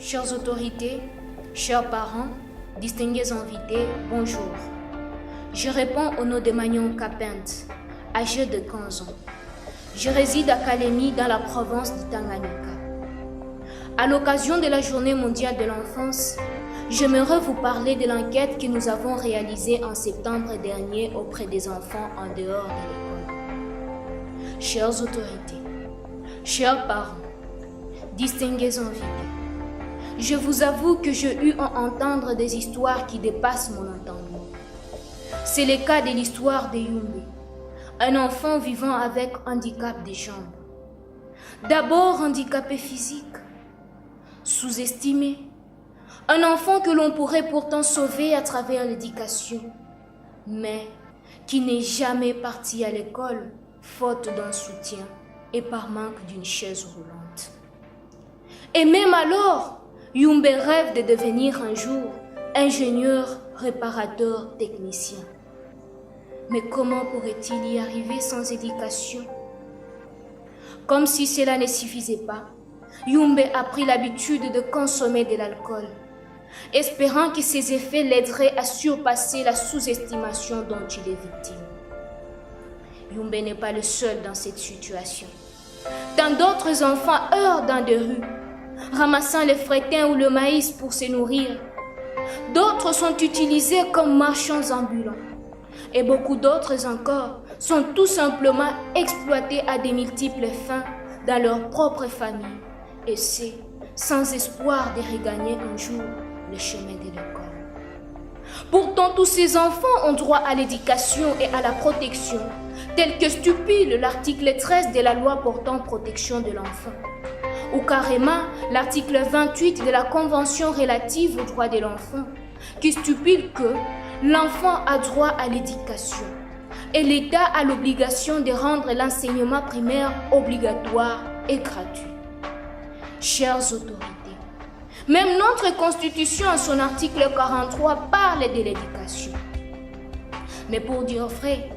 Chères autorités, chers parents, distingués invités, bonjour. Je réponds au nom de Magnon Kapent, âgé de 15 ans. Je réside à Kalemi dans la province de Tanganyika. À l'occasion de la Journée mondiale de l'enfance, j'aimerais vous parler de l'enquête que nous avons réalisée en septembre dernier auprès des enfants en dehors de l'école. Chères autorités, chers parents, distingués invités, je vous avoue que j'ai eu à entendre des histoires qui dépassent mon entendement. C'est le cas de l'histoire de Yumbe, un enfant vivant avec handicap des jambes. D'abord handicapé physique, sous-estimé, un enfant que l'on pourrait pourtant sauver à travers l'éducation, mais qui n'est jamais parti à l'école faute d'un soutien et par manque d'une chaise roulante. Et même alors, Yumbe rêve de devenir un jour ingénieur, réparateur, technicien. Mais comment pourrait-il y arriver sans éducation? Comme si cela ne suffisait pas, Yumbe a pris l'habitude de consommer de l'alcool, espérant que ses effets l'aideraient à surpasser la sous-estimation dont il est victime. Yumbe n'est pas le seul dans cette situation. Tant d'autres enfants heurtent dans des rues, ramassant les frétins ou le maïs pour se nourrir. D'autres sont utilisés comme marchands ambulants. Et beaucoup d'autres encore sont tout simplement exploités à de multiples fins dans leur propre famille. Et c'est sans espoir de regagner un jour le chemin de l'école. Pourtant, tous ces enfants ont droit à l'éducation et à la protection, tel que stipule l'article 13 de la loi portant protection de l'enfant, ou carrément l'article 28 de la Convention relative aux droits de l'enfant, qui stipule que l'enfant a droit à l'éducation et l'État a l'obligation de rendre l'enseignement primaire obligatoire et gratuit. Chères autorités, même notre Constitution, en son article 43, parle de l'éducation. Mais pour dire vrai,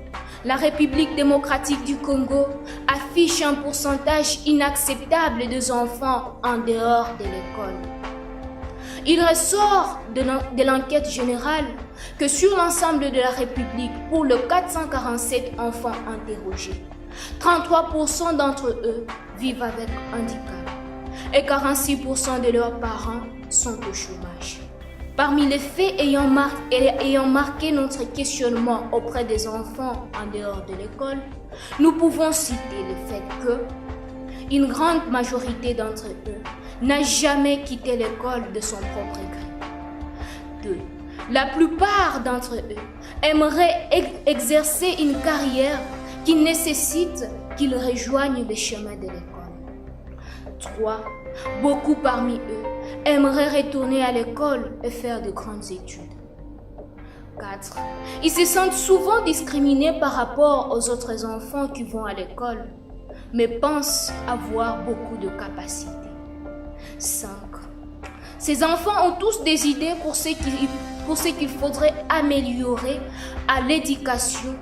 la République démocratique du Congo affiche un pourcentage inacceptable des enfants en dehors de l'école. Il ressort de l'enquête générale que sur l'ensemble de la République, pour les 447 enfants interrogés, 33% d'entre eux vivent avec handicap et 46% de leurs parents sont au chômage. Parmi les faits ayant marqué notre questionnement auprès des enfants en dehors de l'école, nous pouvons citer le fait que une grande majorité d'entre eux n'a jamais quitté l'école de son propre gré. 2. La plupart d'entre eux aimeraient exercer une carrière qui nécessite qu'ils rejoignent le chemin de l'école. 3. Beaucoup parmi eux aimeraient retourner à l'école et faire de grandes études. 4. Ils se sentent souvent discriminés par rapport aux autres enfants qui vont à l'école, mais pensent avoir beaucoup de capacités. 5. Ces enfants ont tous des idées pour ce qu'il faudrait améliorer à l'éducation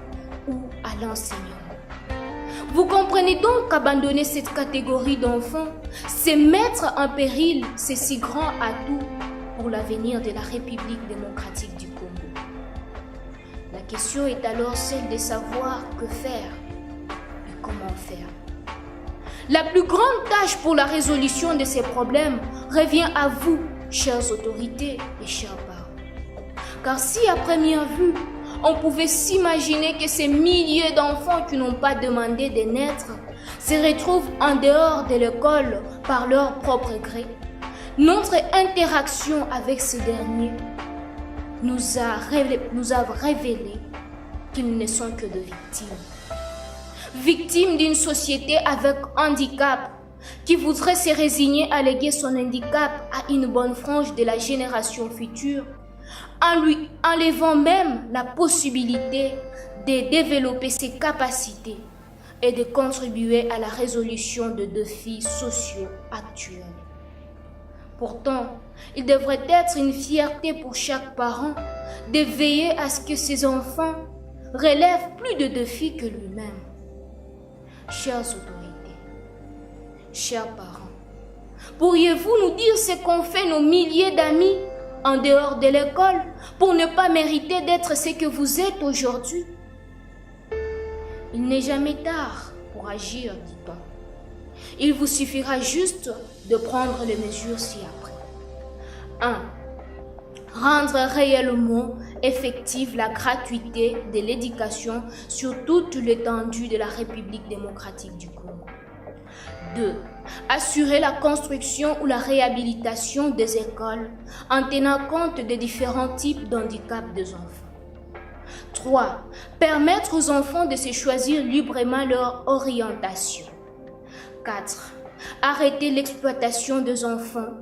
ou à l'enseignement. Vous comprenez donc qu'abandonner cette catégorie d'enfants, c'est mettre en péril ces si grands atouts pour l'avenir de la République démocratique du Congo. La question est alors celle de savoir que faire et comment faire. La plus grande tâche pour la résolution de ces problèmes revient à vous, chères autorités et chers parents. Car si à première vue, on pouvait s'imaginer que ces milliers d'enfants qui n'ont pas demandé de naître se retrouvent en dehors de l'école par leur propre gré, notre interaction avec ces derniers nous a révélé qu'ils ne sont que des victimes. Victimes d'une société avec handicap qui voudrait se résigner à léguer son handicap à une bonne frange de la génération future, en lui enlevant même la possibilité de développer ses capacités et de contribuer à la résolution de défis sociaux actuels. Pourtant, il devrait être une fierté pour chaque parent de veiller à ce que ses enfants relèvent plus de défis que lui-même. Chères autorités, chers parents, Pourriez-vous nous dire ce qu'ont fait nos milliers d'amis en dehors de l'école pour ne pas mériter d'être ce que vous êtes aujourd'hui? Il n'est jamais tard pour agir, dit-on. Il vous suffira juste de prendre les mesures ci-après. 1. Rendre réellement effective la gratuité de l'éducation sur toute l'étendue de la République démocratique du Congo. 2. Assurer la construction ou la réhabilitation des écoles en tenant compte des différents types d'handicap des enfants. 3. Permettre aux enfants de se choisir librement leur orientation. 4. Arrêter l'exploitation des enfants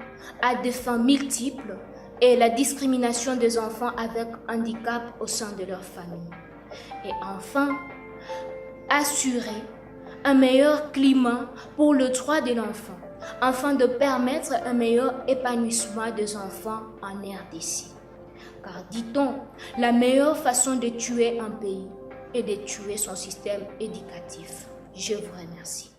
à des fins multiples et la discrimination des enfants avec handicap au sein de leur famille. Et enfin, assurer un meilleur climat pour le droit de l'enfant, afin de permettre un meilleur épanouissement des enfants en RDC. Car dit-on, la meilleure façon de tuer un pays est de tuer son système éducatif. Je vous remercie.